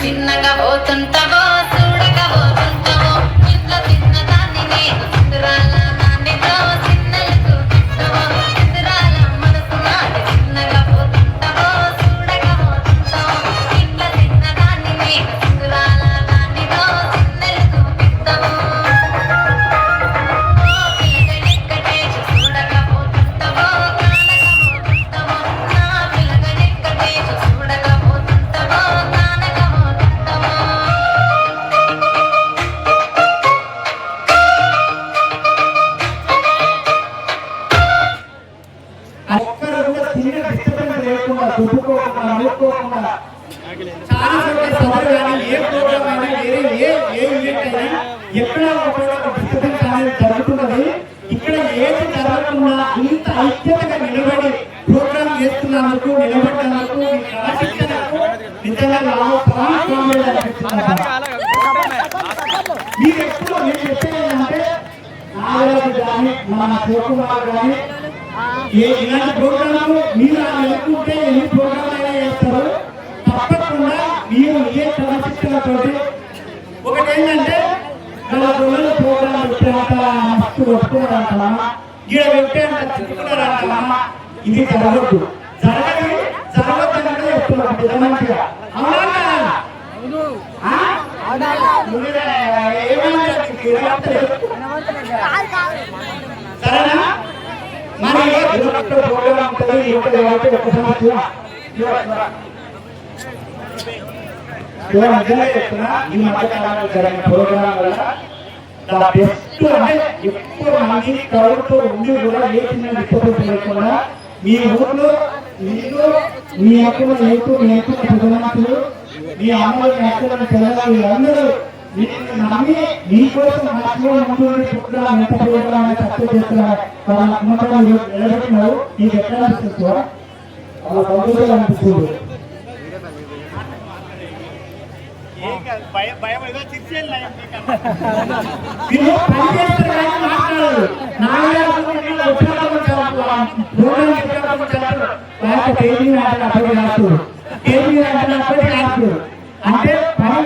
చిన్నగా పోతుంటావో చూడగా పోతుంటావో ఇంట్లో చిన్నదాన్ని నేను సింధురాల దానితో చిన్నలకు ఇస్తావో సింధురాల మనసు నాది చిన్నగా పోతుంటావో చూడగా పోతుంటావో ఇంట్లో చిన్నదాన్ని నేను సింధురాల దానితో చిన్నలకు ఇస్తావో పిల్లగ చూడగా పోతుంటావో కానగా పోతుంటావో నా పిల్లగ చూడగా పోతుంటావో ఎక్కడ డిస్టర్బెన్స్ అనేది జరుగుతున్నది. ఇక్కడ ఏది జరగకుండా ఇంత ఐక్యతగా నిలబడి ప్రోగ్రామ్ చేస్తున్నందుకు నిలబడినందుకు నిజంగా మీరు ఎప్పుడు నేను చెప్పేదంటే నాగరాజు కానీ మన శివకుమార్ కానీ ఇలాంటి ప్రోగ్రాంలు మీరు అనుకుంటే ఎన్ని ప్రోగ్రామ్ అయినా చేస్తారు. తప్పకుండా మీరు ఏ క్రమశిక్షణతో ఒకటి ఏంటంటే ప్రోగ్రామ్ పెట్టేంత మస్తు వస్తున్నారంటా ఈడ పెట్టేంత చుట్టుకున్నారంటా ఇది జరగదు. జరగద్దని చెప్తున్నాం మంచిగా. సరేనా? మరి ప్రోగ్రామ్ ఉంటుంది ఒక సమస్య చెప్తున్నా. ఈ మధ్యకాలంలో జరిగిన ప్రోగ్రాం వల్ల బెస్ట్ అంటే ఎక్కువ మంది క్రౌడ్తో ఉండి కూడా ఏ చిన్న డిస్టర్బెన్స్ లేకుండా మీ ఊర్లో మీరు మీ హక్కులు మీకు మీ హక్కుల ప్రజలంతులు మీ అమ్మలు మీ హక్కులను పిల్లలు అందరూ మీరు నమ్మి మీకోసం ప్రోగ్రాం ఎంత ప్రోగ్రాం సక్సెస్ చేస్తున్నారు వాళ్ళ అమ్మకాలు నిలబెట్టినారు. మీకు ఎట్లా అనిపిస్తుంది? వాళ్ళ సంతోషాలు అనిపిస్తుంది. అంటే పని